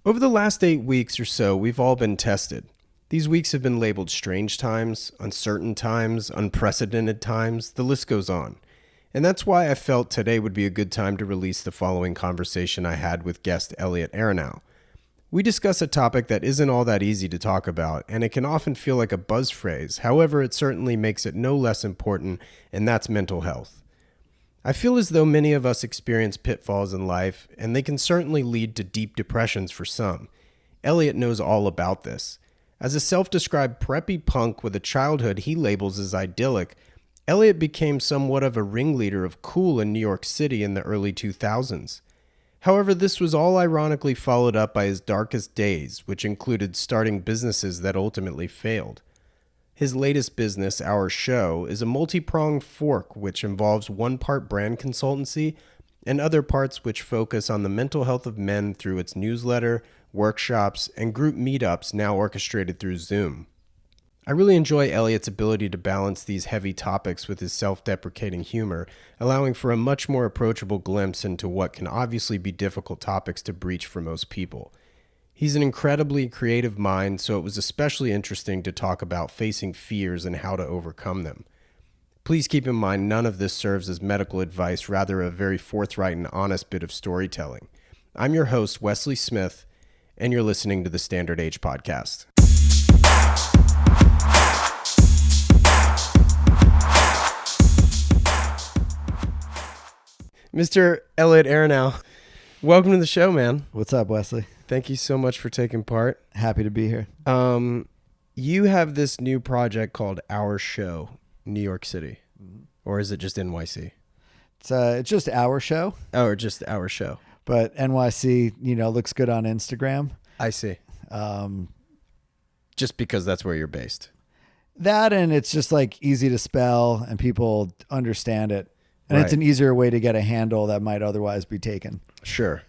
Over the last 8 weeks or so, we've all been tested. These weeks have been labeled strange times, uncertain times, unprecedented times, the list goes on. And that's why I felt today would be a good time to release the following conversation I had with guest Elliot Aronow. We discuss a topic that isn't all that easy to talk about, and it can often feel like a buzz phrase. However, it certainly makes it no less important, and that's mental health. I feel as though many of us experience pitfalls in life, and they can certainly lead to deep depressions for some. Elliot knows all about this. As a self-described preppy punk with a childhood he labels as idyllic, Elliot became somewhat of a ringleader of cool in New York City in the early 2000s. However, this was all ironically followed up by his darkest days, which included starting businesses that ultimately failed. His latest business, Our Show, is a multi-pronged fork which involves one part brand consultancy and other parts which focus on the mental health of men through its newsletter, workshops, and group meetups now orchestrated through Zoom. I really enjoy Elliot's ability to balance these heavy topics with his self-deprecating humor, allowing for a much more approachable glimpse into what can obviously be difficult topics to breach for most people. He's an incredibly creative mind, so it was especially interesting to talk about facing fears and how to overcome them. Please keep in mind none of this serves as medical advice, rather a very forthright and honest bit of storytelling. I'm your host, Wesley Smith, and you're listening to the Standard Age Podcast. Mr. Elliot Aronow, welcome to the show, man. What's up, Wesley? Thank you so much for taking part. Happy to be here. You have this new project called Our Show, New York City, or is it just NYC? It's just Our Show. Oh, or just Our Show. But NYC, looks good on Instagram. I see. Just because that's where you're based. That, and it's just like easy to spell and people understand it. And Right. It's an easier way to get a handle that might otherwise be taken. Sure.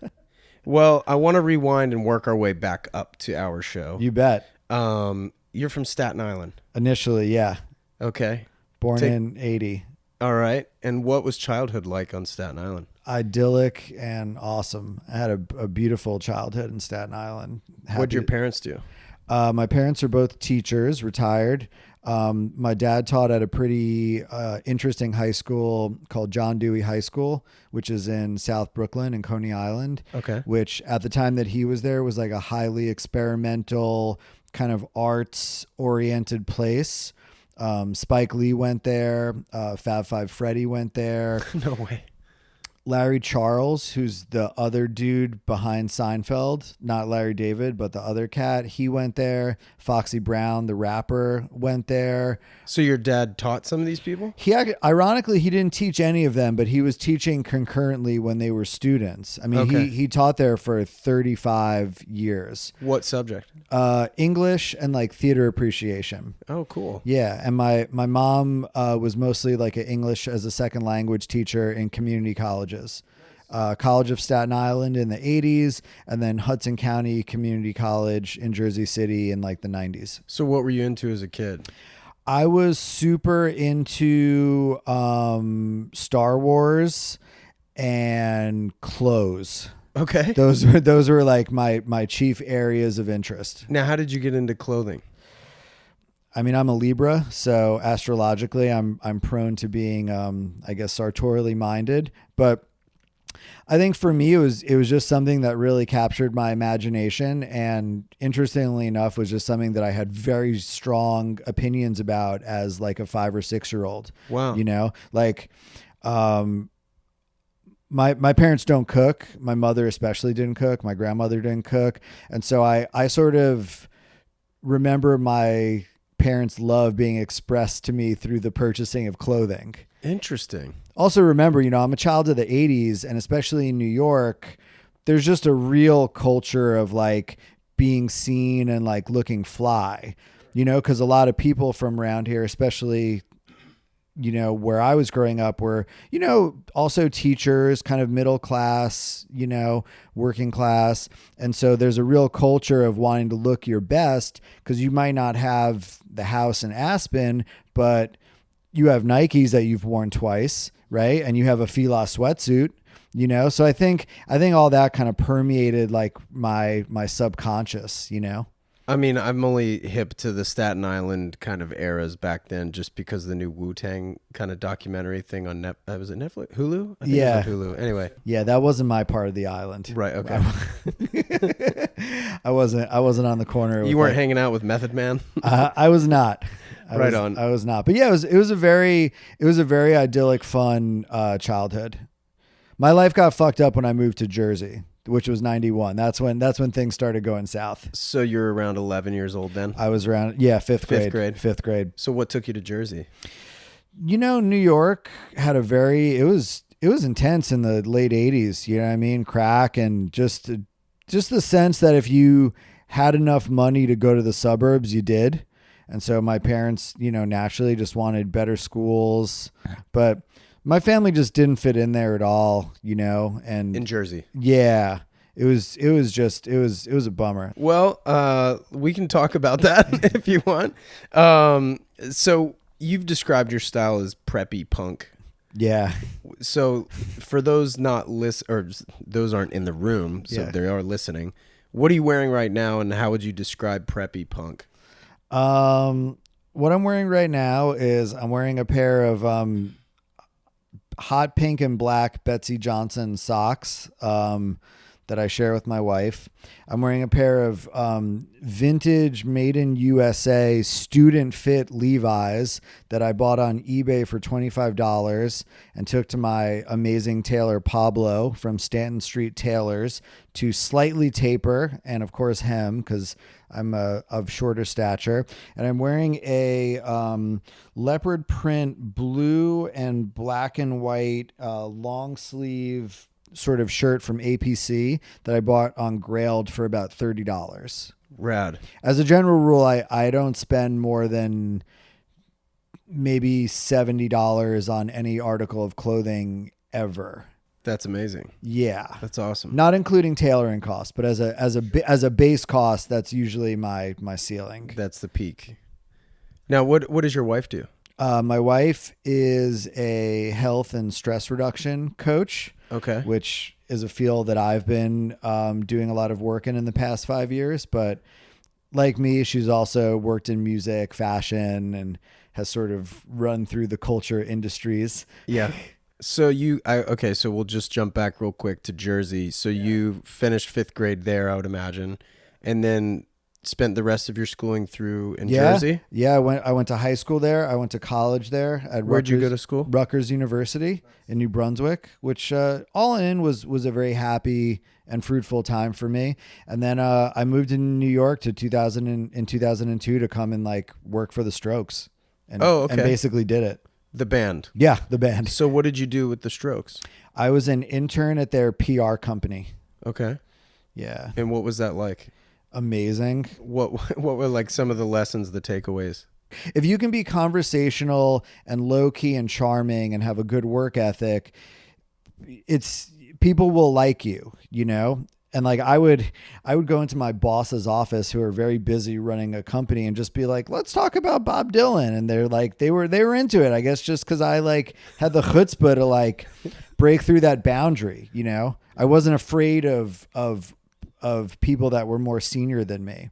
Well, I want to rewind and work our way back up to Our Show. You bet. You're from Staten Island. Initially, yeah. Okay. Born in 80. All right. And what was childhood like on Staten Island? Idyllic and awesome. I had a beautiful childhood in Staten Island. What'd your parents do? My parents are both teachers, retired. My dad taught at a pretty interesting high school called John Dewey High School, which is in South Brooklyn and Coney Island. Okay. Which at the time that he was there was like a highly experimental kind of arts-oriented place. Spike Lee went there. Fab Five Freddy went there. No way. Larry Charles, who's the other dude behind Seinfeld, not Larry David, but the other cat, he went there. Foxy Brown, the rapper, went there. So your dad taught some of these people? Ironically, he didn't teach any of them, but he was teaching concurrently when they were students. I mean, Okay. he taught there for 35 years. What subject? English and like theater appreciation. Oh, cool. Yeah, and my mom was mostly like an English as a second language teacher in community colleges. College of Staten Island in the 80s, and then Hudson County Community College in Jersey City in like the 90s. So what were you into as a kid? I was super into Star Wars and clothes. Okay. Those were like my chief areas of interest. Now, how did you get into clothing? I mean, I'm a Libra, so astrologically, I'm prone to being, I guess, sartorially minded. But I think for me, it was just something that really captured my imagination, and interestingly enough, was just something that I had very strong opinions about as like a 5 or 6 year old. Wow. Like, my parents don't cook. My mother especially didn't cook. My grandmother didn't cook, and so I sort of remember my parents' love being expressed to me through the purchasing of clothing. Interesting. Also remember, I'm a child of the 80s, and especially in New York, there's just a real culture of like being seen and like looking fly, because a lot of people from around here, especially, where I was growing up, were, also teachers, kind of middle class, working class. And so there's a real culture of wanting to look your best, because you might not have the house in Aspen, but you have Nikes that you've worn twice, right? And you have a Fila sweatsuit, you know? So I think all that kind of permeated like my subconscious, you know? I mean, I'm only hip to the Staten Island kind of eras back then, just because of the new Wu-Tang kind of documentary thing on was it Netflix, Hulu? I think it was on Hulu. Anyway, yeah, that wasn't my part of the island. Right. Okay. I wasn't on the corner. You weren't hanging out with Method Man. I was not. I was not. But yeah, it was a very idyllic, fun childhood. My life got fucked up when I moved to Jersey, which was 91. That's when things started going south. So you're around 11 years old then? I was around, fifth grade. So what took you to Jersey? You know, New York had it was intense in the late 80s, you know what I mean? Crack and just the sense that if you had enough money to go to the suburbs, you did. And so my parents, you know, naturally just wanted better schools, but my family just didn't fit in there at all, you know, and in Jersey. Yeah. It was a bummer. Well, we can talk about that if you want. So you've described your style as preppy punk. Yeah. So for those those aren't in the room, so they are listening. What are you wearing right now, and how would you describe preppy punk? What I'm wearing right now is I'm wearing a pair of hot pink and black Betsy Johnson socks that I share with my wife. I'm wearing a pair of vintage made in USA student fit Levi's that I bought on eBay for $25 and took to my amazing tailor Pablo from Stanton Street Tailors to slightly taper and of course hem because I'm of shorter stature. And I'm wearing a leopard print blue and black and white long sleeve sort of shirt from APC that I bought on Grailed for about $30. Rad. As a general rule, I don't spend more than maybe $70 on any article of clothing ever. That's amazing. Yeah. That's awesome. Not including tailoring costs, but as a base cost, that's usually my ceiling. That's the peak. Now, what does your wife do? My wife is a health and stress reduction coach. Okay. Which is a field that I've been doing a lot of work in the past 5 years. But like me, she's also worked in music, fashion, and has sort of run through the culture industries. Yeah. So so we'll just jump back real quick to Jersey. So you finished fifth grade there, I would imagine, and then spent the rest of your schooling through in Jersey? Yeah, I went to high school there. I went to college there at Where'd you go to school? Rutgers University in New Brunswick, which all in was a very happy and fruitful time for me. And then I moved in New York to 2002 to come and like work for the Strokes. And, and basically did it. The band? Yeah, the band. So what did you do with the Strokes? I was an intern at their PR company. Okay. Yeah. And what was that like? Amazing. What were like some of the lessons, the takeaways? If you can be conversational and low key and charming and have a good work ethic, people will like you, you know? And like I would go into my boss's office who are very busy running a company and just be like, let's talk about Bob Dylan. And they're like, they were into it, I guess, just because I like had the chutzpah to like break through that boundary, you know? I wasn't afraid of people that were more senior than me.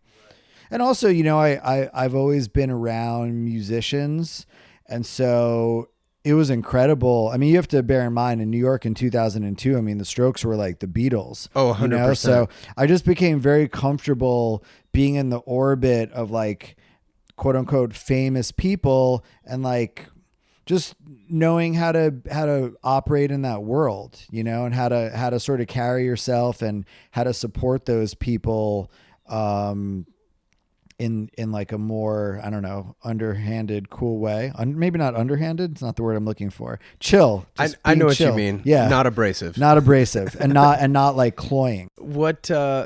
And also, you know, I've always been around musicians. And so it was incredible. I mean, you have to bear in mind in New York in 2002, I mean, the Strokes were like the Beatles. Oh, 100%. You know? So I just became very comfortable being in the orbit of like, quote unquote, famous people and like just knowing how to operate in that world, you know, and how to sort of carry yourself and how to support those people in like a more, I don't know, underhanded, cool way. Maybe not underhanded. It's not the word I'm looking for. Chill. I know chill. What you mean. Yeah. Not abrasive. Not abrasive and not like cloying.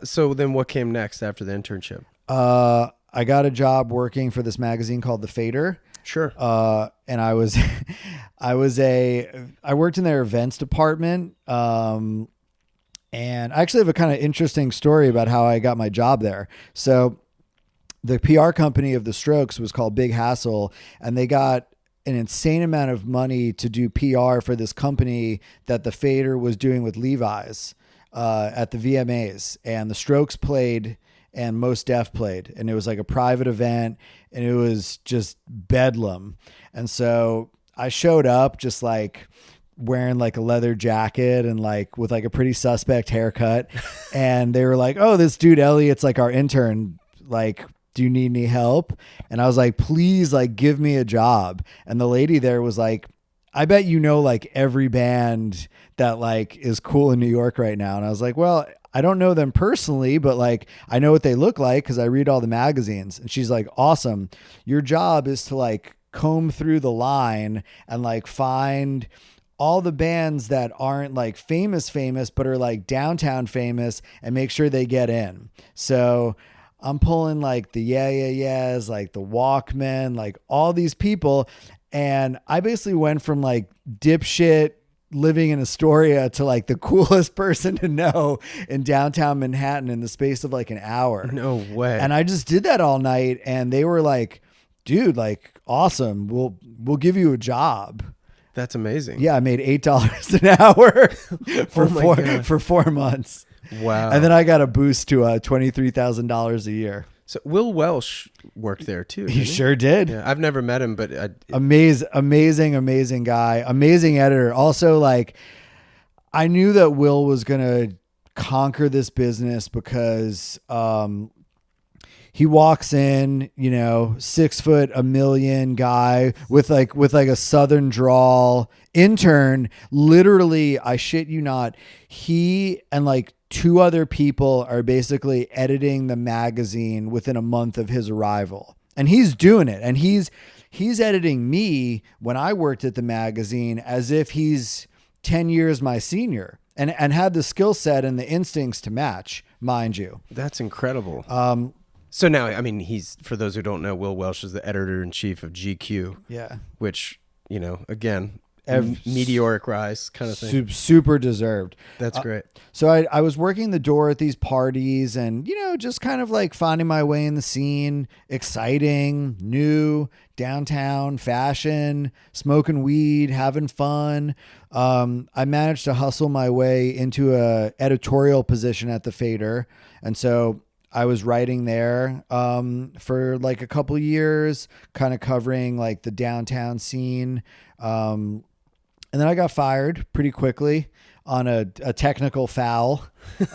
So then what came next after the internship? I got a job working for this magazine called The Fader. Sure. And I worked in their events department. And I actually have a kind of interesting story about how I got my job there. So the PR company of the Strokes was called Big Hassle, and they got an insane amount of money to do PR for this company that the Fader was doing with Levi's at the VMAs, and the Strokes played and Mos Def played, and it was like a private event, and it was just bedlam. And so I showed up just like wearing like a leather jacket and like with like a pretty suspect haircut. And they were like, "Oh, this dude Elliot's like our intern. Like, do you need any help?" And I was like, "Please, like, give me a job." And the lady there was like, "I bet you know like every band that like is cool in New York right now." And I was like, "Well, I don't know them personally, but like I know what they look like because I read all the magazines." And she's like, "Awesome. Your job is to like comb through the line and like find all the bands that aren't like famous, but are like downtown famous and make sure they get in." So I'm pulling like the Yeah Yeah Yeahs, like the Walkmen, like all these people. And I basically went from like dipshit living in Astoria to like the coolest person to know in downtown Manhattan in the space of like an hour. No way. And I just did that all night, and they were like, "Dude, like awesome. We'll give you a job." That's amazing. Yeah, I made $8 an hour for 4 months. Wow. And then I got a boost to $23,000 a year. So Will Welsh worked there too. He sure did. Yeah, I've never met him, but Amazing guy, amazing editor. Also, like, I knew that Will was gonna conquer this business because he walks in, 6 foot, a million guy with like a Southern drawl, intern. Literally, I shit you not. He and like 2 other people are basically editing the magazine within a month of his arrival. And he's doing it. And he's editing me when I worked at the magazine as if he's 10 years my senior, and had the skill set and the instincts to match, mind you. That's incredible. So now, I mean, for those who don't know, Will Welsh is the editor-in-chief of GQ. Yeah. Which, again, meteoric rise kind of thing. Super deserved. That's great. So I was working the door at these parties and, just kind of like finding my way in the scene, exciting, new, downtown, fashion, smoking weed, having fun. I managed to hustle my way into a editorial position at the Fader. And so I was writing there for like a couple of years, kind of covering like the downtown scene. And then I got fired pretty quickly on a technical foul.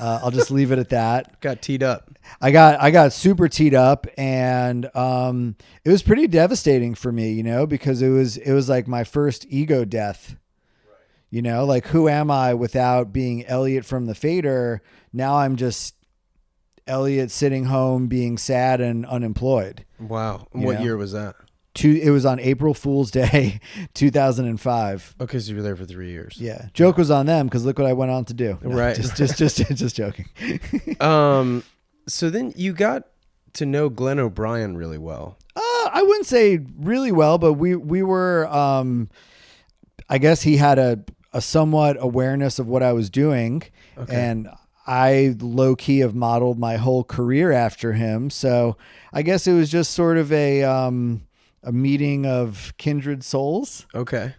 I'll just leave it at that. Got teed up. I got super teed up, and it was pretty devastating for me, because it was like my first ego death. Like, who am I without being Elliot from the Fader? Now I'm just Elliot sitting home being sad and unemployed. Wow. What year was that? It was on April Fool's Day, 2005. Okay, so you were there for 3 years. Yeah. Joke was on them because look what I went on to do. No, right. Just joking. So then you got to know Glenn O'Brien really well. I wouldn't say really well, but we were, I guess he had a somewhat awareness of what I was doing. Okay. And I low key have modeled my whole career after him. So I guess it was just sort of a meeting of kindred souls. Okay.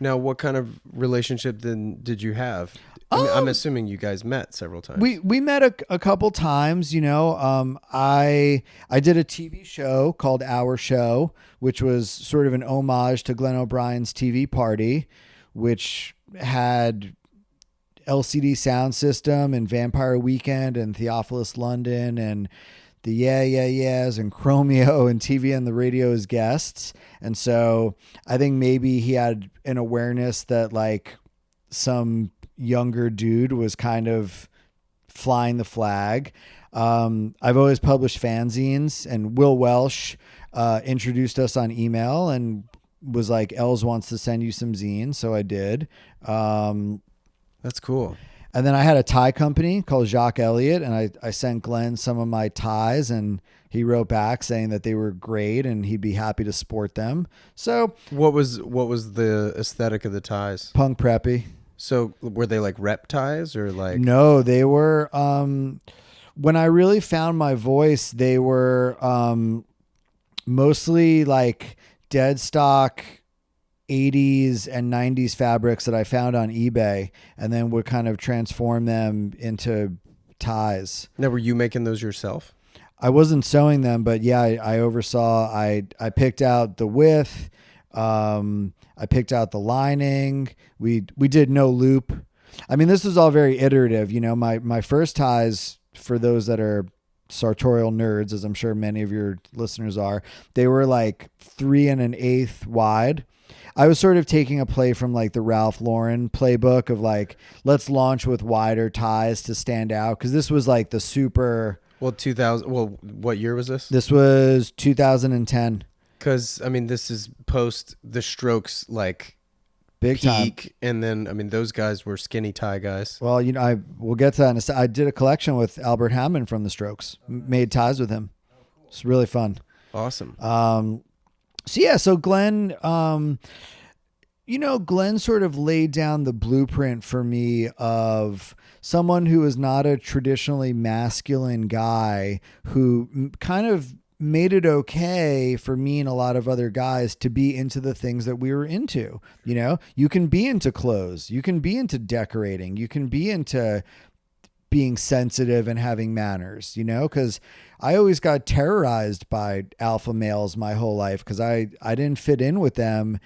Now, what kind of relationship then did you have? I'm assuming you guys met several times. We met a couple times, I did a TV show called Our Show, which was sort of an homage to Glenn O'Brien's TV Party, which had LCD Sound System and Vampire Weekend and Theophilus London and the Yeah Yeah Yeahs and Chromeo and TV and the Radio as guests. And so I think maybe he had an awareness that like some younger dude was kind of flying the flag. I've always published fanzines, and Will Welsh introduced us on email and was like, Els wants to send you some zines. So I did. That's cool. And then I had a tie company called Jacques Elliott, and I sent Glenn some of my ties, and he wrote back saying that they were great and he'd be happy to sport them. So what was the aesthetic of the ties? Punk preppy. So were they like rep ties or like? No, they were, when I really found my voice, they were mostly like dead stock 80s and 90s fabrics that I found on eBay and then would kind of transform them into ties. Now, were you making those yourself? I wasn't sewing them, but yeah, I oversaw. I picked out the width. I picked out the lining. We did no loop. I mean, this was all very iterative. You know, my first ties, for those that are sartorial nerds, as I'm sure many of your listeners are, they were like 3 1/8 wide. I was sort of taking a play from like the Ralph Lauren playbook of like, let's launch with wider ties to stand out. Cause this was like the super. Well, 2000. Well, what year was this? This was 2010. Because, I mean, this is post the Strokes, like, Big peak. time. And then, I mean, those guys were skinny tie guys. Well, you know, we'll get to that in a second. I did a collection with Albert Hammond from the Strokes, made ties with him. It's really fun. Awesome. So Glenn, you know, Glenn sort of laid down the blueprint for me of someone who is not a traditionally masculine guy who kind of made it okay for me and a lot of other guys to be into the things that we were into. You know, you can be into clothes, you can be into decorating, you can be into being sensitive and having manners, you know, because I always got terrorized by alpha males my whole life because I didn't fit in with them.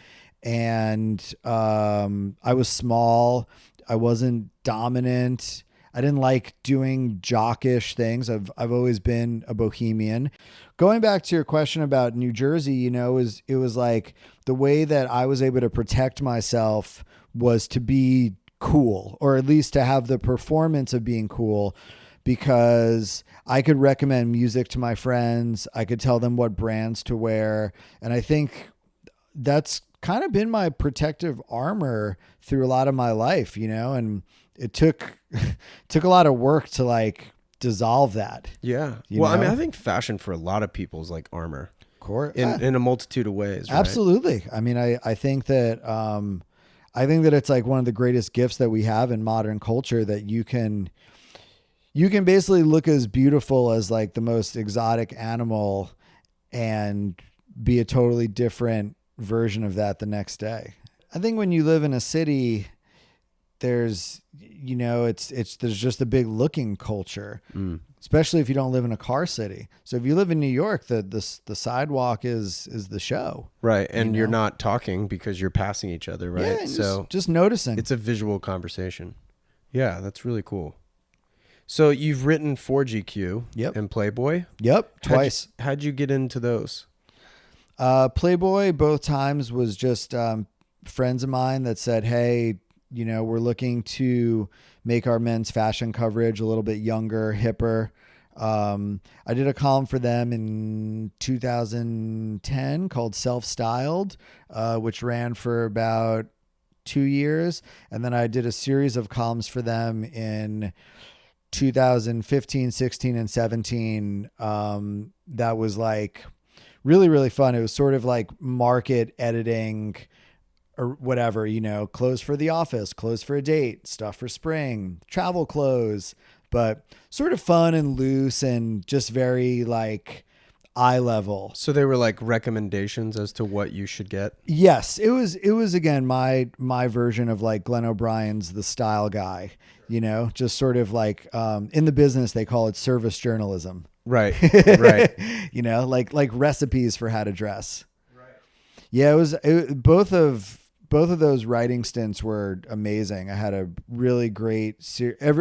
And I was small. I wasn't dominant. I didn't like doing jockish things. I've always been a bohemian. Going back to your question about New Jersey, you know, it was like the way that I was able to protect myself was to be cool, or at least to have the performance of being cool, because I could recommend music to my friends. I could tell them what brands to wear. And I think that's kind of been my protective armor through a lot of my life, you know, and it took a lot of work to like dissolve that. Yeah. You Well, know? I mean, I think fashion for a lot of people is like armor in a multitude of ways. Right? Absolutely. I mean, I think that it's like one of the greatest gifts that we have in modern culture, that you can basically look as beautiful as like the most exotic animal and be a totally different version of that the next day. I think when you live in a city, there's, you know, there's just a big looking culture, especially if you don't live in a car city. So if you live in New York, the sidewalk is the show. Right. And you you're know? not talking because you're passing each other. Right. Yeah, so just noticing. it's a visual conversation. Yeah. That's really cool. So you've written for GQ Yep. and Playboy. Yep. Twice. How'd you get into those? Playboy both times was just friends of mine that said, hey, you know, we're looking to make our men's fashion coverage a little bit younger, hipper. I did a column for them in 2010 called Self-Styled, which ran for about 2 years. And then I did a series of columns for them in 2015, 16, and 17. That was like really, really fun. It was sort of like market editing or whatever, you know, clothes for the office, clothes for a date, stuff for spring, travel clothes, but sort of fun and loose and just very like eye level. So they were like recommendations as to what you should get. Yes, it was again my version of like Glenn O'Brien's The Style Guy, you know, just sort of like in the business they call it service journalism. Right. Right. You know, like recipes for how to dress. Right. Yeah, both of those writing stints were amazing. I had a really great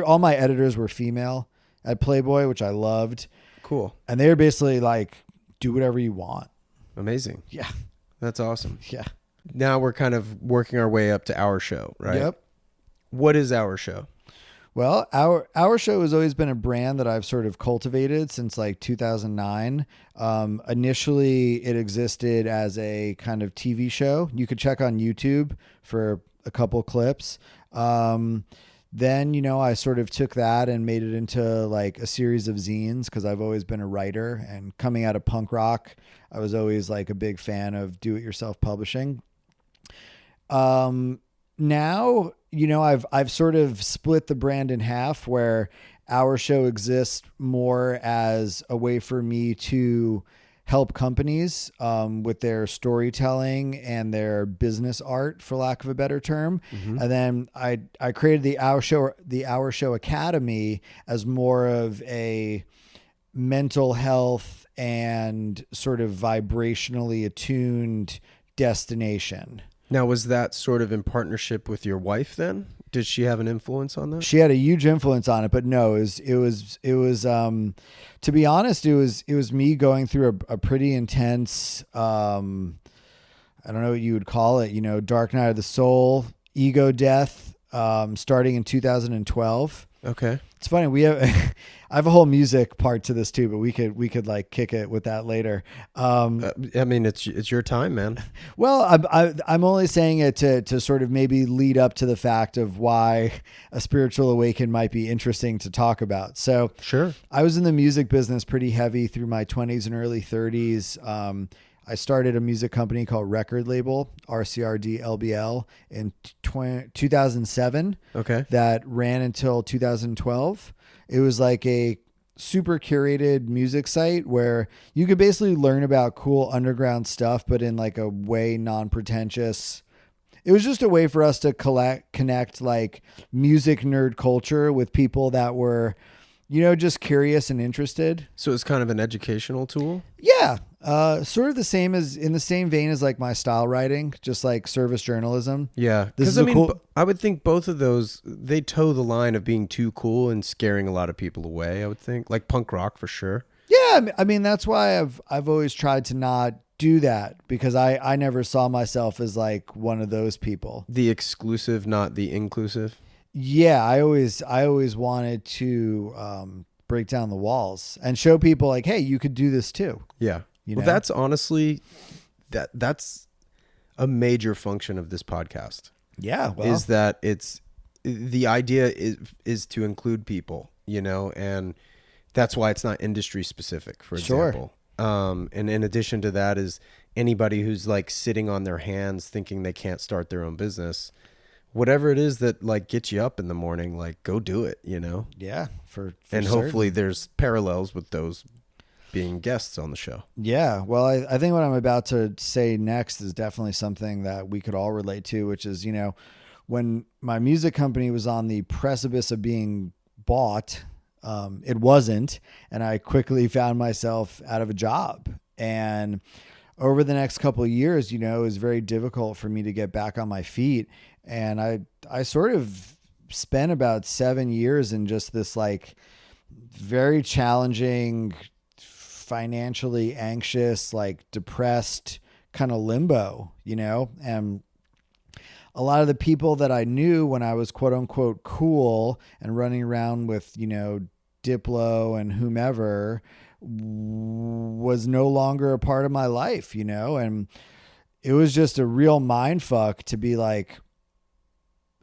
all my editors were female at Playboy, which I loved. Cool. And they were basically like, do whatever you want. Amazing. Yeah. That's awesome. Yeah. Now we're kind of working our way up to our show, right? Yep. What is our show? Well, our show has always been a brand that I've sort of cultivated since like 2009. Initially, it existed as a kind of TV show. You could check on YouTube for a couple clips. Then, you know, I sort of took that and made it into like a series of zines because I've always been a writer, and coming out of punk rock, I was always like a big fan of do-it-yourself publishing. Now, you know, I've sort of split the brand in half, where our show exists more as a way for me to help companies with their storytelling and their business art, for lack of a better term. And then I created the Hour Show Academy as more of a mental health and sort of vibrationally attuned destination. Now, was that sort of in partnership with your wife then? Did she have an influence on that? She had a huge influence on it, but no, it was to be honest, it was me going through a pretty intense, I don't know what you would call it, dark night of the soul, ego death, starting in 2012. Okay. It's funny. I have a whole music part to this too, but we could like kick it with that later. I mean, it's your time, man. Well, I'm only saying it to sort of maybe lead up to the fact of why a spiritual awaken might be interesting to talk about. So Sure. I was in the music business pretty heavy through my 20s and early 30s. I started a music company called Record Label, RCRD LBL, in 2007. Okay. That ran until 2012. It was like a super curated music site where you could basically learn about cool underground stuff, but in like a way non-pretentious. It was just a way for us to connect like music nerd culture with people that were, just curious and interested. So it's kind of an educational tool? Yeah. Sort of the same in the same vein as like my style writing, just like service journalism. Yeah. This is I would think both of those, they toe the line of being too cool and scaring a lot of people away, I would think. Like punk rock for sure. Yeah. I mean, that's why I've always tried to not do that, because I never saw myself as like one of those people. The exclusive, not the inclusive. Yeah. I always wanted to, break down the walls and show people like, hey, you could do this too. Yeah. You Well, know? that's honestly, that's a major function of this podcast. Yeah. Well, Is that the idea is to include people, and that's why it's not industry specific, for Sure. example. And in addition to that is anybody who's like sitting on their hands thinking they can't start their own business, whatever it is that like gets you up in the morning, like go do it, yeah, for and certain. hopefully there's parallels with those being guests on the show. Yeah. Well, I think what I'm about to say next is definitely something that we could all relate to, which is, when my music company was on the precipice of being bought, it wasn't. And I quickly found myself out of a job. And over the next couple of years, it was very difficult for me to get back on my feet. And I sort of spent about 7 years in just this like very challenging, financially anxious, like depressed kind of limbo, and a lot of the people that I knew when I was quote unquote cool and running around with, Diplo and whomever was no longer a part of my life, and it was just a real mind fuck to be like,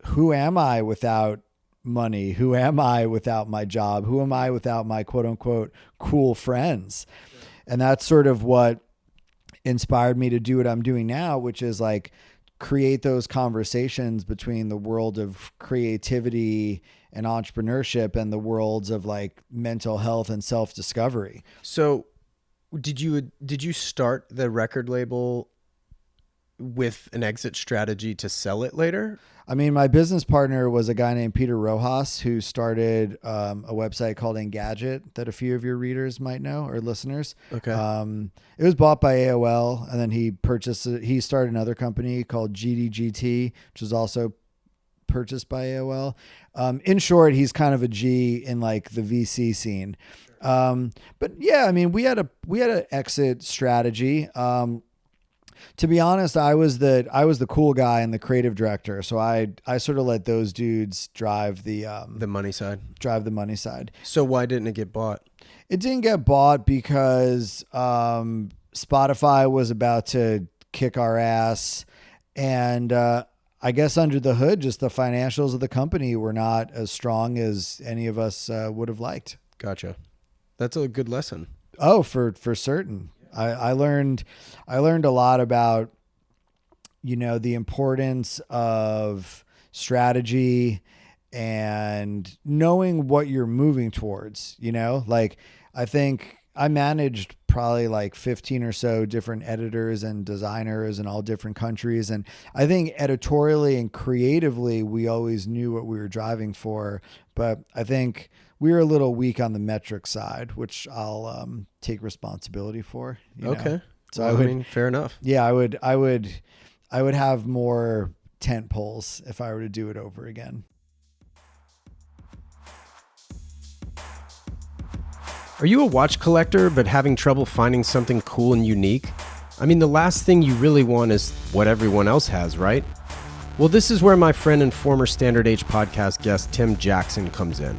who am I without money? Who am I without my job? Who am I without my quote unquote cool friends? And that's sort of what inspired me to do what I'm doing now, which is like create those conversations between the world of creativity and entrepreneurship and the worlds of like mental health and self-discovery. So did you start the record label with an exit strategy to sell it later? I mean, my business partner was a guy named Peter Rojas, who started a website called Engadget that a few of your readers might know, or listeners. Okay. It was bought by AOL, and then he started another company called GDGT, which was also purchased by AOL. In short, he's kind of a G in like the VC scene. But yeah, I mean, we had an exit strategy. To be honest, I was the cool guy and the creative director. So I sort of let those dudes drive the money side. So why didn't it get bought? It didn't get bought because Spotify was about to kick our ass, and I guess under the hood, just the financials of the company were not as strong as any of us would have liked. Gotcha. That's a good lesson. Oh, for certain. I learned a lot about, the importance of strategy and knowing what you're moving towards, like I think I managed probably like 15 or so different editors and designers in all different countries. And I think editorially and creatively, we always knew what we were driving for. But I think we were a little weak on the metric side, which I'll take responsibility for. Okay. So well, I mean, fair enough. Yeah, I would have more tent poles if I were to do it over again. Are you a watch collector but having trouble finding something cool and unique? I mean, the last thing you really want is what everyone else has, right? Well, this is where my friend and former Standard H podcast guest Tim Jackson comes in.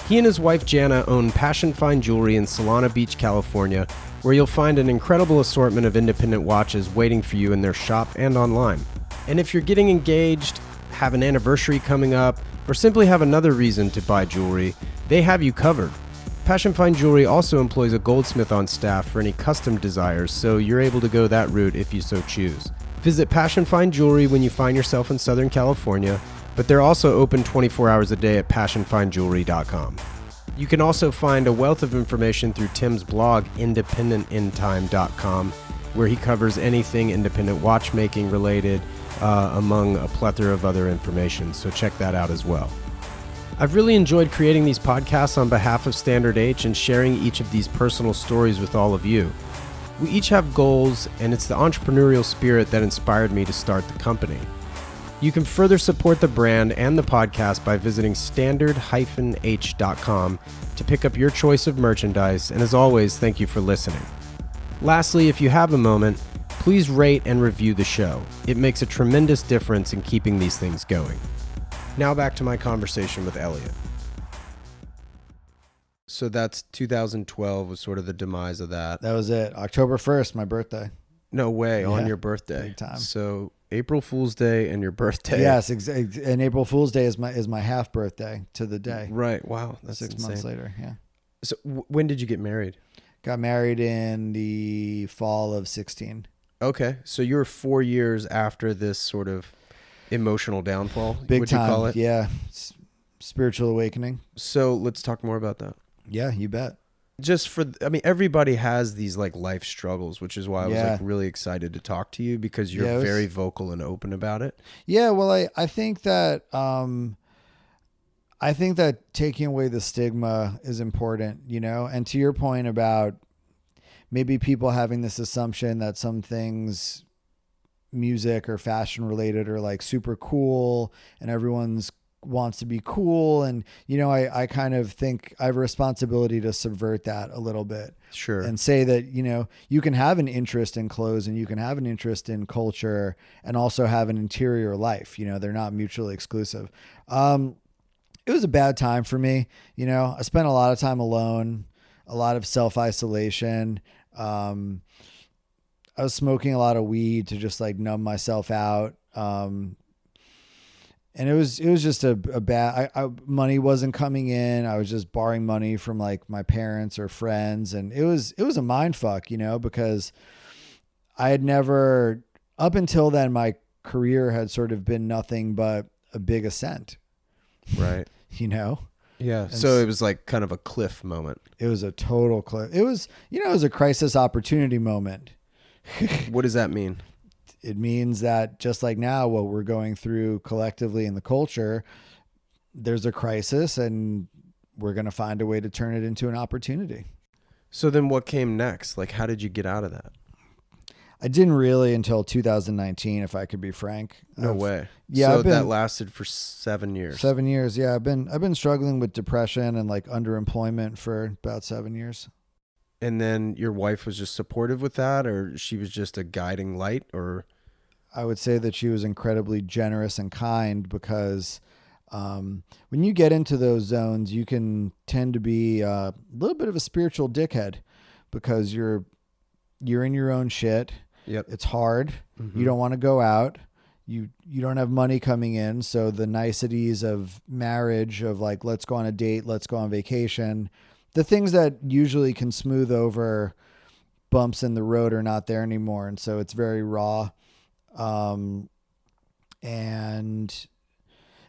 He and his wife Jana own Passion Fine Jewelry in Solana Beach, California, where you'll find an incredible assortment of independent watches waiting for you in their shop and online. And if you're getting engaged, have an anniversary coming up, or simply have another reason to buy jewelry, they have you covered. Passion Fine Jewelry also employs a goldsmith on staff for any custom desires, so you're able to go that route if you so choose. Visit Passion Fine Jewelry when you find yourself in Southern California, but they're also open 24 hours a day at passionfinejewelry.com. You can also find a wealth of information through Tim's blog, independentintime.com, where he covers anything independent watchmaking related, among a plethora of other information, so check that out as well. I've really enjoyed creating these podcasts on behalf of Standard H and sharing each of these personal stories with all of you. We each have goals, and it's the entrepreneurial spirit that inspired me to start the company. You can further support the brand and the podcast by visiting standard-h.com to pick up your choice of merchandise, and as always, thank you for listening. Lastly, if you have a moment, please rate and review the show. It makes a tremendous difference in keeping these things going. Now back to my conversation with Elliot. So that's 2012 was sort of the demise of that. That was it. October 1st, my birthday. No way, Yeah, on your birthday. big time. So April Fool's Day and your birthday. Yes, and April Fool's Day is my half birthday to the day. Right. Wow. That's 6 insane. months later. Yeah. So when did you get married? Got married in the fall of 16. Okay. So you were 4 years after this sort of emotional downfall. Big would time. You call it? Yeah. Spiritual awakening. So let's talk more about that. Yeah, you bet. Just for, I mean, everybody has these like life struggles, which is why I was Yeah. like really excited to talk to you because you're Yeah, very vocal and open about it. Yeah, well, I think that taking away the stigma is important, and to your point about maybe people having this assumption that some things, music or fashion related, are like super cool and everyone's wants to be cool. And, I kind of think I have a responsibility to subvert that a little bit. Sure. And say that, you can have an interest in clothes and you can have an interest in culture and also have an interior life. They're not mutually exclusive. It was a bad time for me. I spent a lot of time alone, a lot of self-isolation. I was smoking a lot of weed to just like numb myself out. And it was just a bad, money wasn't coming in. I was just borrowing money from like my parents or friends. And it was a mind fuck, because I had never, up until then, my career had sort of been nothing but a big ascent. Right. Yeah. And so it was like kind of a cliff moment. It was a total cliff. It was, it was a crisis opportunity moment. What does that mean? It means that just like now, what we're going through collectively in the culture, there's a crisis and we're going to find a way to turn it into an opportunity. So then what came next? Like, how did you get out of that? I didn't really until 2019, if I could be frank. No way. Yeah. So that lasted for 7 years. 7 years. Yeah. I've been struggling with depression and like underemployment for about 7 years. And then your wife was just supportive with that, or she was just a guiding light, or? I would say that she was incredibly generous and kind because when you get into those zones, you can tend to be a little bit of a spiritual dickhead because you're in your own shit. Yep. It's hard. Mm-hmm. You don't want to go out. You don't have money coming in. So the niceties of marriage, of like, let's go on a date, let's go on vacation, the things that usually can smooth over bumps in the road are not there anymore. And so it's very raw. And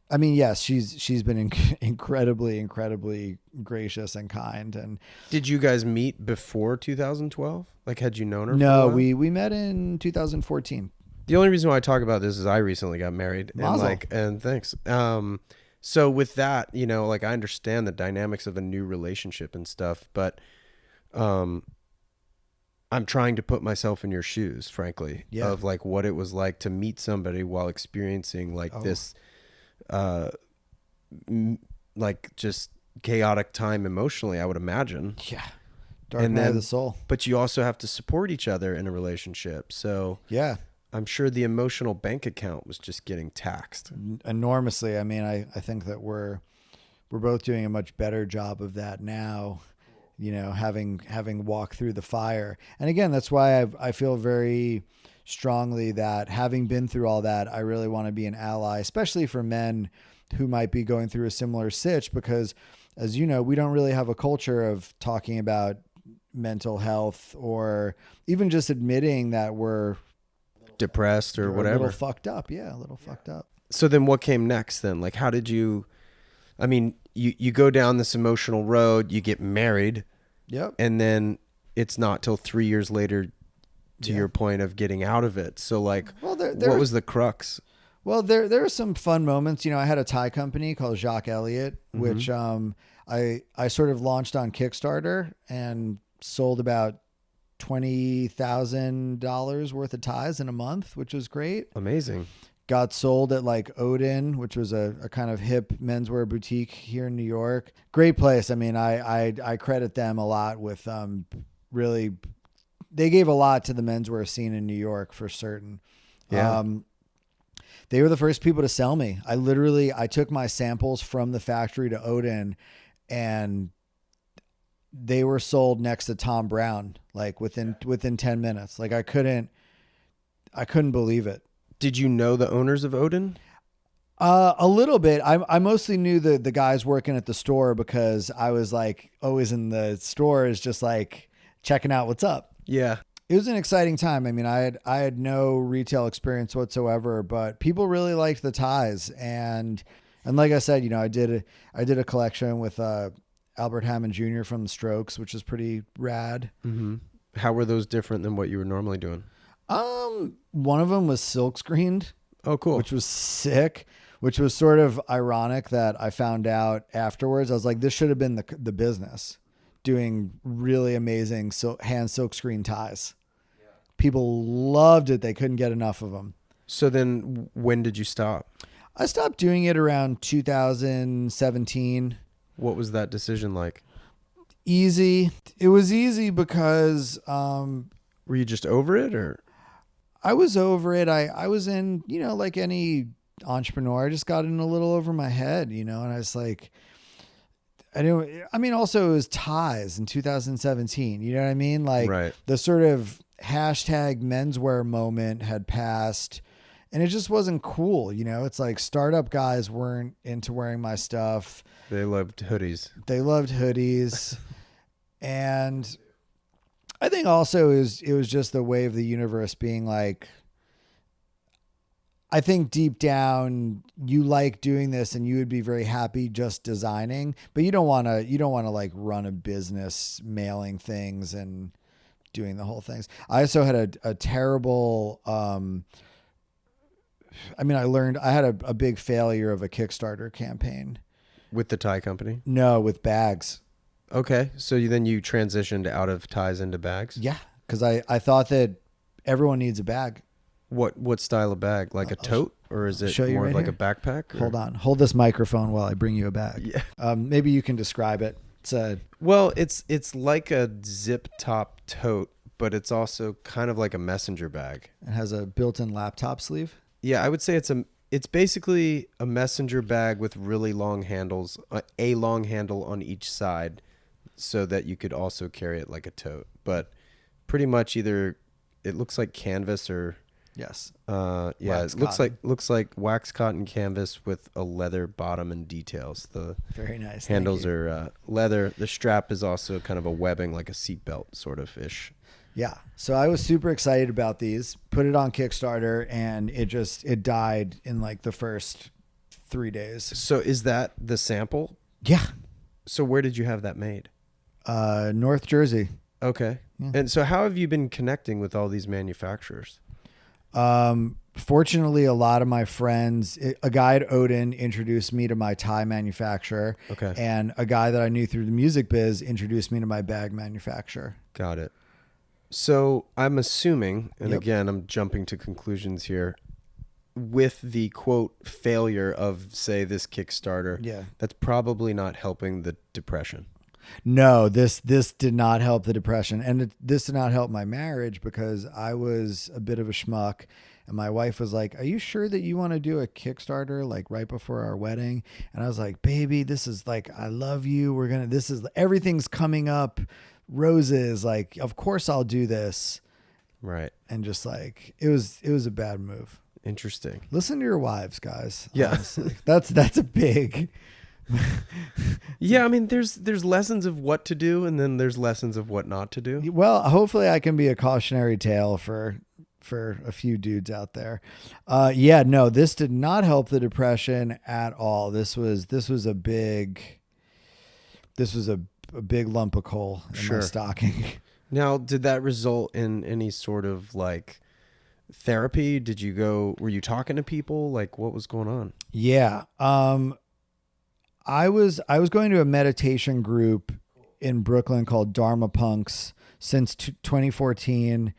I mean, yes, she's been incredibly gracious and kind. And Did you guys meet before 2012? Like, had you known her for a no, while? we met in 2014. The only reason why I talk about this is I recently got married, and Mazel. and thanks. So with that, like I understand the dynamics of a new relationship and stuff, but um, I'm trying to put myself in your shoes, frankly, Yeah. of like what it was like to meet somebody while experiencing like Oh. this, uh, like just chaotic time emotionally, I would imagine. Yeah. Dark And night of then, the soul. but you also have to support each other in a relationship. So Yeah. I'm sure the emotional bank account was just getting taxed. Enormously. I mean, I think that we're both doing a much better job of that now, having walked through the fire. And again, that's why I feel very strongly that having been through all that, I really want to be an ally, especially for men who might be going through a similar sitch, because as you know, we don't really have a culture of talking about mental health or even just admitting that we're Depressed or a whatever. little fucked up. Yeah, a little fucked up. So then what came next then? Like, how did you, I mean, you go down this emotional road, you get married, Yep. and then it's not till 3 years later to Yeah. your point of getting out of it. So like, Well, there what was the crux? Well, there are some fun moments. I had a Thai company called Jacques Elliot, which I sort of launched on Kickstarter and sold about $20,000 worth of ties in a month, which was great. Amazing. Got sold at like Odin, which was a kind of hip menswear boutique here in New York. Great place. I mean, I credit them a lot with really, they gave a lot to the menswear scene in New York for certain. Yeah. They were the first people to sell me. I took my samples from the factory to Odin, and they were sold next to Tom Brown, like within 10 minutes. Like I couldn't believe it. Did you know the owners of Odin? A little bit. I mostly knew the guys working at the store because I was like always in the stores, just like checking out what's up. Yeah. It was an exciting time. I mean, I had no retail experience whatsoever, but people really liked the ties. And like I said, I did a collection with Albert Hammond Jr. from the Strokes, which is pretty rad. Mm-hmm. How were those different than what you were normally doing? One of them was silk screened. Oh, cool. Which was sick, which was sort of ironic that I found out afterwards. I was like, this should have been the business, doing really amazing hand silk screen ties. People loved it. They couldn't get enough of them. So then when did you stop? I stopped doing it around 2017. What was that decision like? Easy. It was easy because Were you just over it or? I was over it. I was in, like any entrepreneur, I just got in a little over my head, and I was like, also it was ties in 2017. You know what I mean? Like Right. the sort of hashtag menswear moment had passed and it just wasn't cool. It's like startup guys weren't into wearing my stuff. They loved hoodies. And I think also it was just the way of the universe being like, I think deep down you like doing this and you would be very happy just designing, but you don't want to like run a business mailing things and doing the whole things. I also had a terrible, I had a big failure of a Kickstarter campaign. With the tie company? No, with bags. Okay. So then you transitioned out of ties into bags? Yeah. Cause I thought that everyone needs a bag. What style of bag? Like a tote, or is it show you more right of like here. a backpack? Or? Hold on. Hold this microphone while I bring you a bag. Yeah. Maybe you can describe it. Well, it's like a zip top tote, but it's also kind of like a messenger bag. It has a built-in laptop sleeve. Yeah, I would say it's basically a messenger bag with really long handles, a long handle on each side, so that you could also carry it like a tote. But pretty much either it looks like canvas or Yes. yeah, Wax it looks cotton. like wax cotton canvas with a leather bottom and details. The Very nice. handles Thank you. are leather. The strap is also kind of a webbing, like a seatbelt sort of ish. Yeah. So I was super excited about these, put it on Kickstarter, and it died in like the first 3 days. So is that the sample? Yeah. So where did you have that made? North Jersey. Okay. Yeah. And so how have you been connecting with all these manufacturers? Fortunately, a lot of my friends, a guy at Odin introduced me to my tie manufacturer. Okay. And a guy that I knew through the music biz introduced me to my bag manufacturer. Got it. So I'm assuming, and Yep. again, I'm jumping to conclusions here, with the quote failure of, say, this Kickstarter, Yeah. that's probably not helping the depression. No, this did not help the depression. And this did not help my marriage because I was a bit of a schmuck. And my wife was like, "Are you sure that you want to do a Kickstarter like right before our wedding?" And I was like, "Baby, this is like, I love you. Everything's coming up. Roses. Like, of course I'll do this." Right. And just like, it was a bad move. Interesting. Listen to your wives, guys. Yeah. Honestly. That's a big. Yeah, I mean, there's lessons of what to do, and then there's lessons of what not to do. Well, hopefully I can be a cautionary tale for a few dudes out there. Yeah, no, this did not help the depression at all. This was a big lump of coal in my stocking. Now, did that result in any sort of like therapy? Were you talking to people? Like, what was going on? Yeah. I was going to a meditation group in Brooklyn called Dharma Punks since 2014.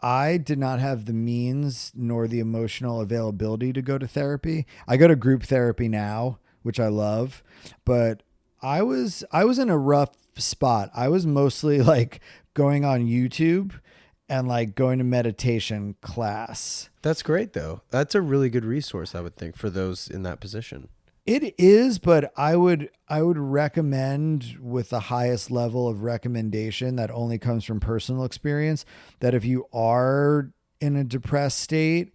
I did not have the means nor the emotional availability to go to therapy. I go to group therapy now, which I love, but I was in a rough spot. I was mostly like going on YouTube and like going to meditation class. That's great though. That's a really good resource, I would think, for those in that position. It is, but I would recommend, with the highest level of recommendation that only comes from personal experience, that if you are in a depressed state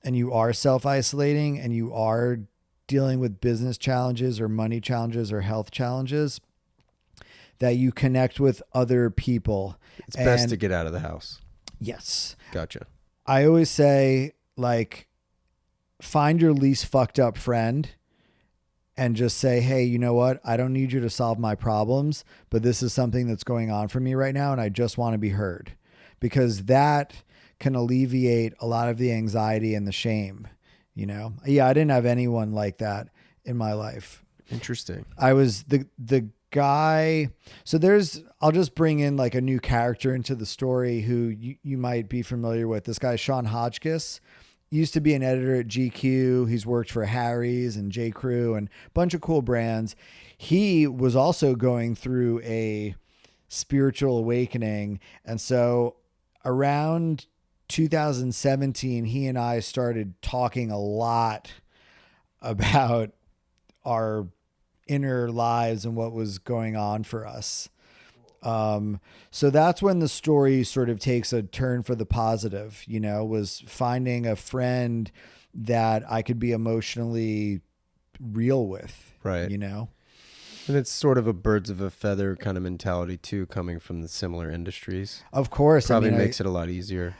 and you are self-isolating and you are dealing with business challenges or money challenges or health challenges, that you connect with other people. It's best to get out of the house. Yes. Gotcha. I always say, like, find your least fucked up friend and just say, "Hey, you know what? I don't need you to solve my problems, but this is something that's going on for me right now, and I just want to be heard." Because that can alleviate a lot of the anxiety and the shame, you know? Yeah, I didn't have anyone like that in my life. Interesting. I was the guy. So I'll just bring in like a new character into the story who you might be familiar with. This guy, Sean Hotchkiss. Used to be an editor at GQ. He's worked for Harry's and J. Crew and a bunch of cool brands. He was also going through a spiritual awakening. And so around 2017, he and I started talking a lot about our inner lives and what was going on for us. So that's when the story sort of takes a turn for the positive, you know, was finding a friend that I could be emotionally real with, right? You know, and it's sort of a birds of a feather kind of mentality too, coming from the similar industries. Of course. Probably makes it a lot easier.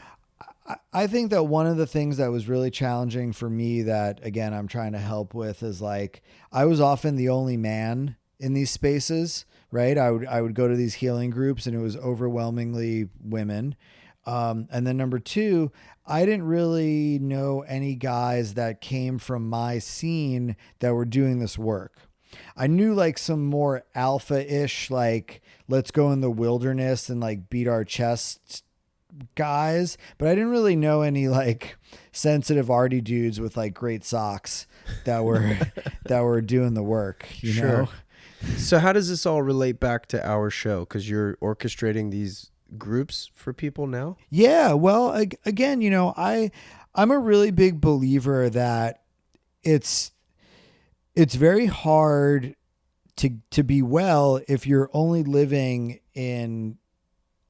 I think that one of the things that was really challenging for me that, again, I'm trying to help with is like, I was often the only man in these spaces. Right. I would go to these healing groups and it was overwhelmingly women. And then number two, I didn't really know any guys that came from my scene that were doing this work. I knew like some more alpha-ish, like let's go in the wilderness and like beat our chests guys, but I didn't really know any like sensitive arty dudes with like great socks that were doing the work, you know? So how does this all relate back to our show? Because you're orchestrating these groups for people now? Yeah. Well, again, you know, I'm a really big believer that it's very hard to be well if you're only living in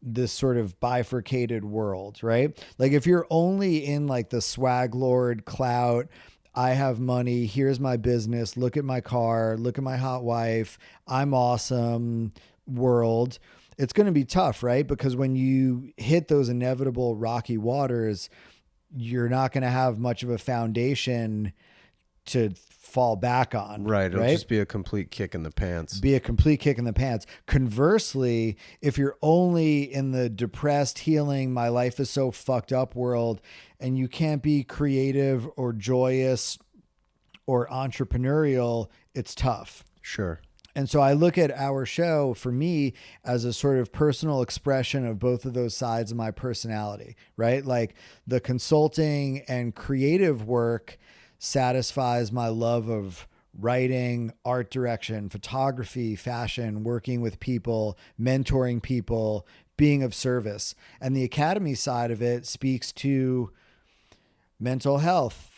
this sort of bifurcated world, right? Like if you're only in like the swag lord clout, I have money, here's my business, look at my car, look at my hot wife, I'm awesome world, it's going to be tough, right? Because when you hit those inevitable rocky waters, you're not going to have much of a foundation to fall back on. Right. It'll just be a complete kick in the pants. Be a complete kick in the pants. Conversely, if you're only in the depressed, healing, my life is so fucked up world, and you can't be creative or joyous or entrepreneurial, it's tough. Sure. And so I look at our show for me as a sort of personal expression of both of those sides of my personality, right? Like the consulting and creative work satisfies my love of writing, art direction, photography, fashion, working with people, mentoring people, being of service. And the academy side of it speaks to mental health,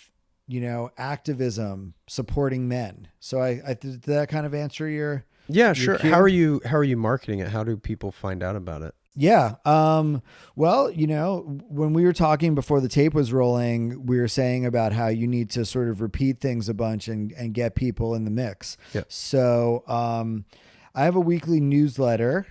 activism, supporting men. So did that kind of answer your sure. cue? How are you marketing it? How do people find out about it? Yeah. Well, when we were talking before the tape was rolling, we were saying about how you need to sort of repeat things a bunch and get people in the mix. Yeah. So, I have a weekly newsletter,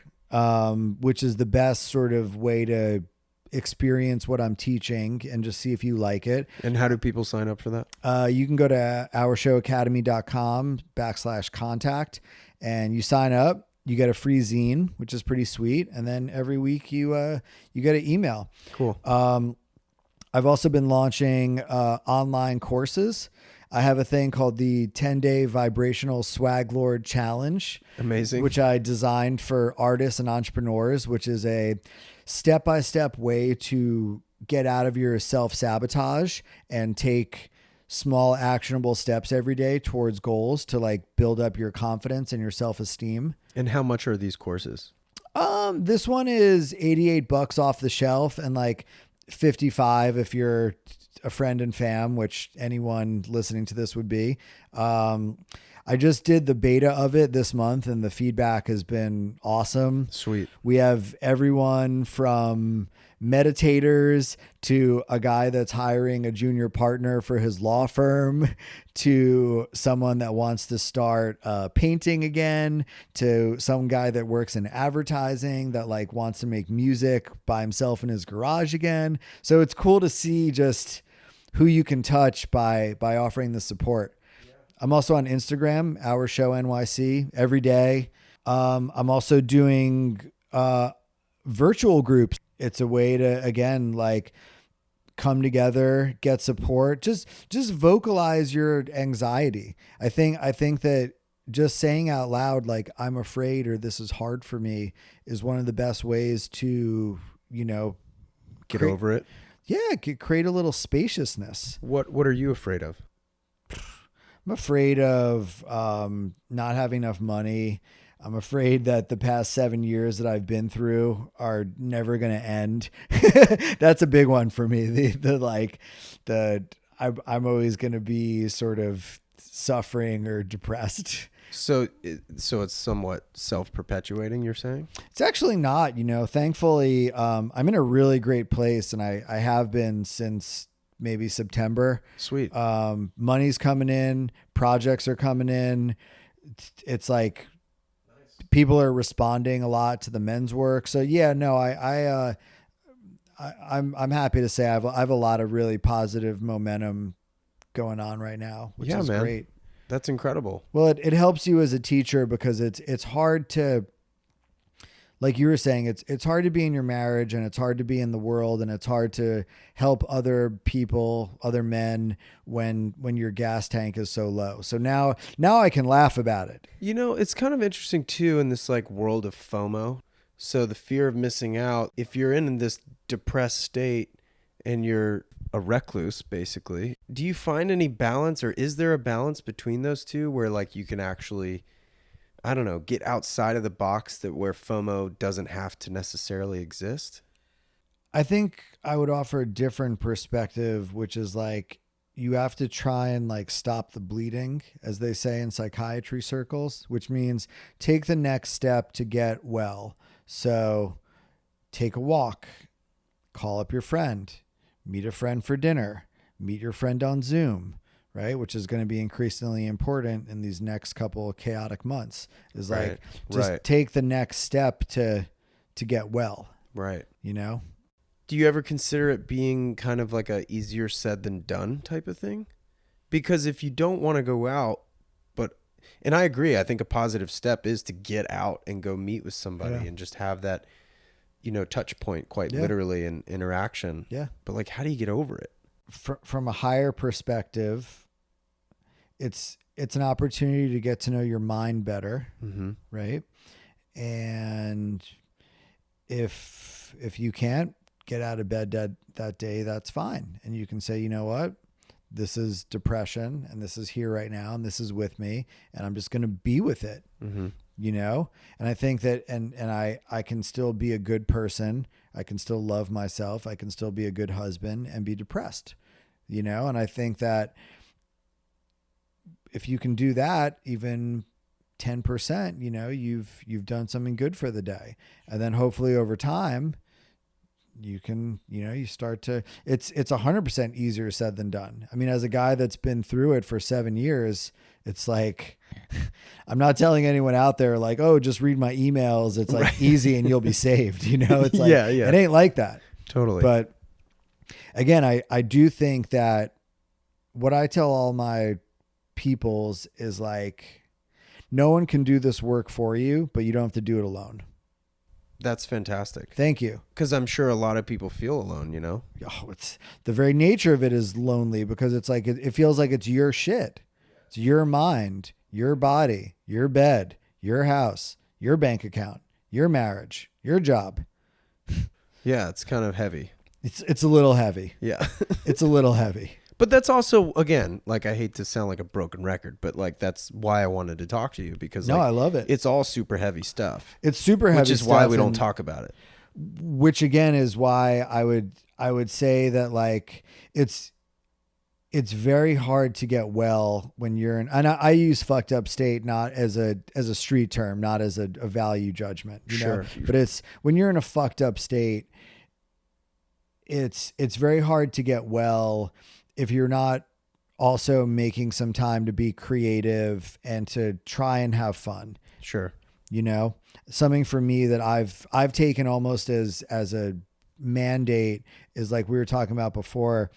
which is the best sort of way to experience what I'm teaching and just see if you like it. And how do people sign up for that? You can go to ourshowacademy.com/contact and you sign up. You get a free zine, which is pretty sweet. And then every week you get an email. Cool. I've also been launching online courses. I have a thing called the 10-day vibrational swag lord challenge. Amazing. Which I designed for artists and entrepreneurs, which is a step-by-step way to get out of your self-sabotage and take small actionable steps every day towards goals to like build up your confidence and your self-esteem. And how much are these courses? This one is $88 off the shelf and like $55 if you're a friend and fam, which anyone listening to this would be. I just did the beta of it this month and the feedback has been awesome. Sweet. We have everyone from meditators to a guy that's hiring a junior partner for his law firm to someone that wants to start painting again to some guy that works in advertising that like wants to make music by himself in his garage again. So it's cool to see just who you can touch by offering the support. I'm also on Instagram, Our Show NYC, every day. I'm also doing virtual groups. It's a way to, again, like come together, get support, just vocalize your anxiety. I think that just saying out loud, like I'm afraid or this is hard for me is one of the best ways to, Get over it. Yeah. Create a little spaciousness. What are you afraid of? I'm afraid of not having enough money. I'm afraid that the past 7 years that I've been through are never going to end. That's a big one for me. I'm always going to be sort of suffering or depressed. So it's somewhat self-perpetuating, you're saying? It's actually not, thankfully, I'm in a really great place and I have been since maybe September. Sweet. Money's coming in, projects are coming in. It's like people are responding a lot to the men's work. So yeah, no, I'm happy to say I have a lot of really positive momentum going on right now, which is great. That's incredible. Well, it helps you as a teacher because it's hard to, like you were saying, it's hard to be in your marriage and it's hard to be in the world and it's hard to help other people, other men when your gas tank is so low. So now I can laugh about it. It's kind of interesting too in this like world of FOMO. So the fear of missing out, if you're in this depressed state and you're a recluse, basically, do you find any balance or is there a balance between those two where like you can actually, I don't know, get outside of the box where FOMO doesn't have to necessarily exist? I think I would offer a different perspective, which is like you have to try and like stop the bleeding, as they say in psychiatry circles, which means take the next step to get well. So take a walk, call up your friend, meet a friend for dinner, meet your friend on Zoom, right? Which is going to be increasingly important in these next couple of chaotic months is like, just take the next step to get well. Right. Do you ever consider it being kind of like a easier said than done type of thing? Because if you don't want to go out, and I agree, I think a positive step is to get out and go meet with somebody and just have that, touch point quite literally and interaction. Yeah. But like, how do you get over it? From a higher perspective, it's an opportunity to get to know your mind better. Mm-hmm. Right. And if you can't get out of bed that day, that's fine. And you can say, you know what? This is depression and this is here right now and this is with me and I'm just going to be with it, mm-hmm. And I think that, and I can still be a good person. I can still love myself. I can still be a good husband and be depressed, and I think that if you can do that, even 10%, you've done something good for the day. And then hopefully over time, you can, you start to, it's 100% easier said than done. I mean, as a guy that's been through it for 7 years, it's like, I'm not telling anyone out there like, oh, just read my emails. It's like easy and you'll be saved. It's like, it ain't like that. Totally. But again, I do think that what I tell all my peoples is like, no one can do this work for you, but you don't have to do it alone. That's fantastic. Thank you. Because I'm sure a lot of people feel alone, Oh, it's the very nature of it is lonely because it's like, it feels like it's your shit. It's your mind, your body, your bed, your house, your bank account, your marriage, your job. Yeah. It's kind of heavy. It's a little heavy. Yeah. It's a little heavy. But that's also, again, like I hate to sound like a broken record, but like that's why I wanted to talk to you because I love it. It's all super heavy stuff. It's super heavy, which is stuff why we don't talk about it. Which again is why I would say that like it's very hard to get well when you're in. And I use fucked up state not as a street term, not as a value judgment. Sure. But it's when you're in a fucked up state. It's very hard to get well if you're not also making some time to be creative and to try and have fun. Sure. Something for me that I've taken almost as a mandate is like we were talking about before,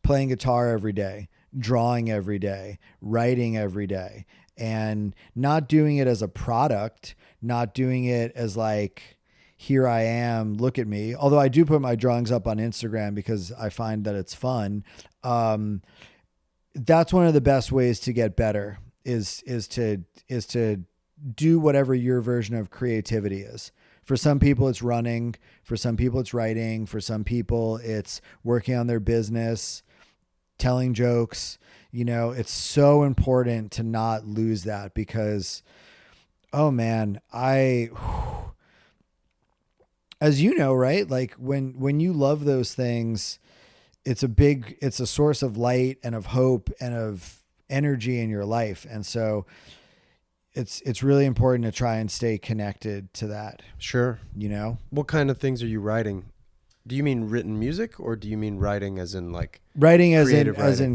playing guitar every day, drawing every day, writing every day, and not doing it as a product, not doing it as like, here I am, look at me. Although I do put my drawings up on Instagram because I find that it's fun. That's one of the best ways to get better is to do whatever your version of creativity is. For some people it's running, for some people it's writing, for some people it's working on their business, telling jokes. It's so important to not lose that because, oh man, as you know, right? Like when you love those things, it's a source of light and of hope and of energy in your life. And so it's really important to try and stay connected to that. Sure. What kind of things are you writing? Do you mean written music or do you mean writing as in like writing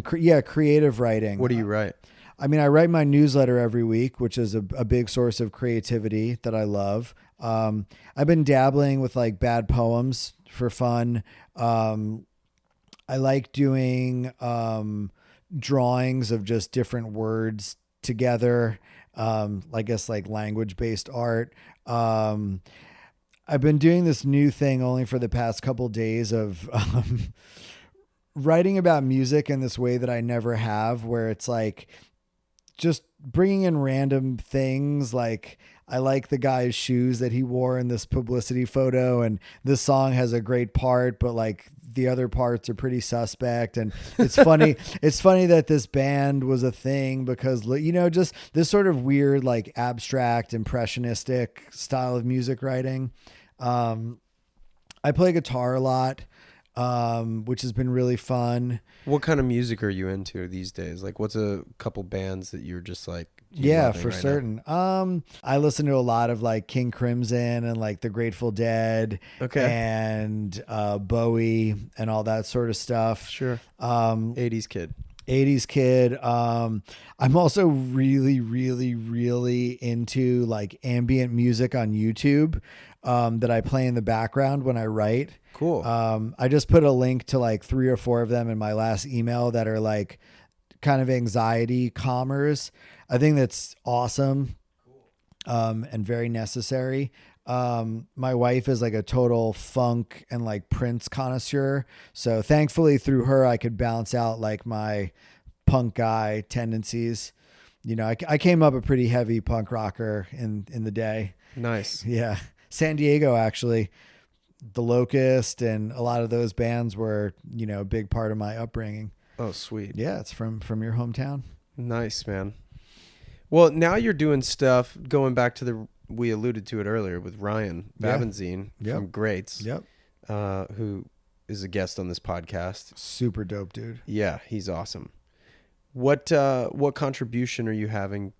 creative writing? What do you write? I mean, I write my newsletter every week, which is a big source of creativity that I love. I've been dabbling with like bad poems for fun. I like doing drawings of just different words together. I guess like language-based art. I've been doing this new thing only for the past couple days of writing about music in this way that I never have, where it's like just bringing in random things. Like I like the guy's shoes that he wore in this publicity photo, and this song has a great part, but like the other parts are pretty suspect. And it's funny. It's funny that this band was a thing because, just this sort of weird, like abstract, impressionistic style of music writing. I play guitar a lot, which has been really fun. What kind of music are you into these days? Like what's a couple bands that you're just like, yeah, for certain. I listen to a lot of like King Crimson and like the Grateful Dead, and Bowie and all that sort of stuff. Sure. 80s kid. I'm also really, really, really into like ambient music on YouTube, that I play in the background when I write. Cool. I just put a link to like 3 or 4 of them in my last email that are like kind of anxiety calmers. I think that's awesome. And very necessary. My wife is like a total funk and like Prince connoisseur. So thankfully through her, I could balance out like my punk guy tendencies. You know, I came up a pretty heavy punk rocker in the day. Nice. Yeah. San Diego, actually, The Locust and a lot of those bands were, you know, a big part of my upbringing. Oh, sweet. Yeah. It's from your hometown. Nice, man. Well, now you're doing stuff going back to we alluded to it earlier with Ryan Babenzine from Greats, who is a guest on this podcast. Super dope, dude. Yeah, he's awesome. What contribution are you having,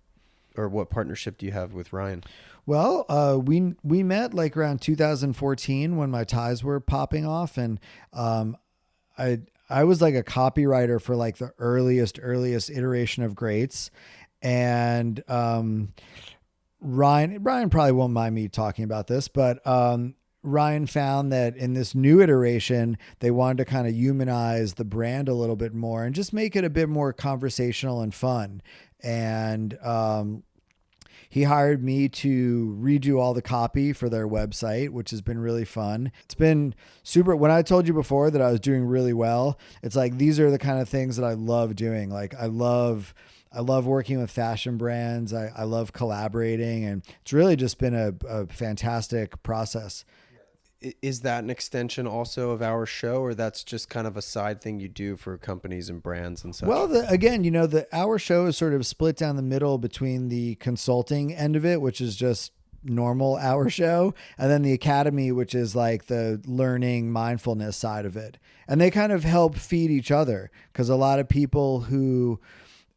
or what partnership do you have with Ryan? Well, we met like around 2014 when my ties were popping off, and I was like a copywriter for like the earliest iteration of Greats. And Ryan probably won't mind me talking about this, but Ryan found that in this new iteration, they wanted to kind of humanize the brand a little bit more and just make it a bit more conversational and fun. And he hired me to redo all the copy for their website, which has been really fun. It's been super. When I told you before that I was doing really well, it's like, these are the kind of things that I love doing. Like I love working with fashion brands. I love collaborating, and it's really just been a fantastic process. Is that an extension also of our show, or that's just kind of a side thing you do for companies and brands and such? Well, again, you know, our show is sort of split down the middle between the consulting end of it, which is just normal our show, and then the academy, which is like the learning mindfulness side of it. And they kind of help feed each other, because a lot of people who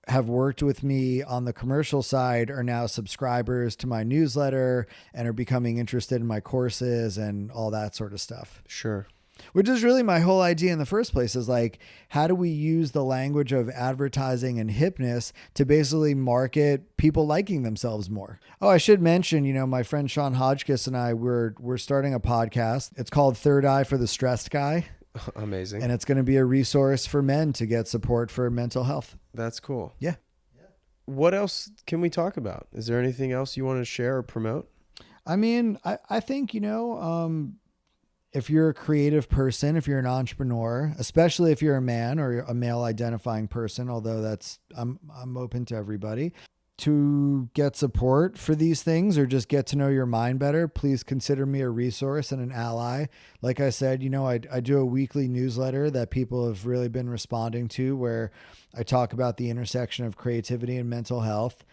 have worked with me on the commercial side are now subscribers to my newsletter and are becoming interested in my courses and all that sort of stuff. Sure. Which is really my whole idea in the first place, is like, how do we use the language of advertising and hipness to basically market people liking themselves more? Oh, I should mention, you know, my friend Sean Hodgkiss and I, we're starting a podcast. It's called Third Eye for the Stressed Guy. Amazing. And it's going to be a resource for men to get support for mental health. That's cool. Yeah. What else can we talk about? Is there anything else you want to share or promote? I mean, I think, you know, if you're a creative person, if you're an entrepreneur, especially if you're a man or a male identifying person, although I'm open to everybody, to get support for these things or just get to know your mind better, please consider me a resource and an ally. Like I said, you know, I do a weekly newsletter that people have really been responding to, where I talk about the intersection of creativity and mental health.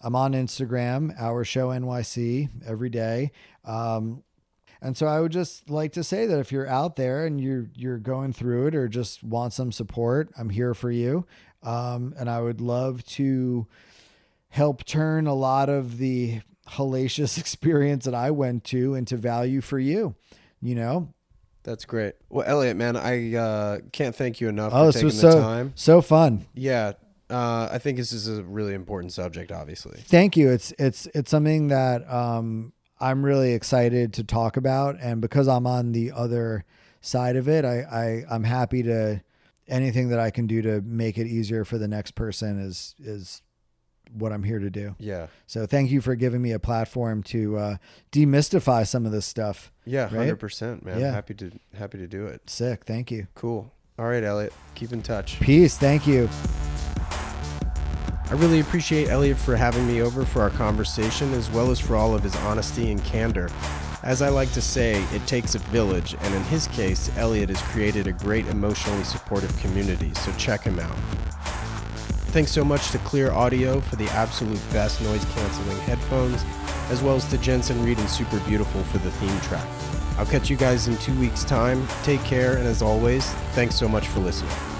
I'm on Instagram, Our Show NYC, every day. And so I would just like to say that if you're out there and you're going through it or just want some support, I'm here for you. And I would love to help turn a lot of the hellacious experience that I went to into value for you, you know? That's great. Well, Elliot, man, I can't thank you enough for taking the time. So fun. Yeah. I think this is a really important subject, obviously. Thank you. It's something that I'm really excited to talk about. And because I'm on the other side of it, I'm happy to, anything that I can do to make it easier for the next person is what I'm here to do. Yeah. So thank you for giving me a platform to demystify some of this stuff. Yeah, right? 100%, man. Yeah. Happy to do it. Sick. Thank you. Cool. All right, Elliot. Keep in touch. Peace. Thank you. I really appreciate Elliot for having me over for our conversation, as well as for all of his honesty and candor. As I like to say, it takes a village, and in his case, Elliot has created a great emotionally supportive community, so check him out. Thanks so much to Clear Audio for the absolute best noise-canceling headphones, as well as to Jensen Reed and Super Beautiful for the theme track. I'll catch you guys in 2 weeks' time. Take care, and as always, thanks so much for listening.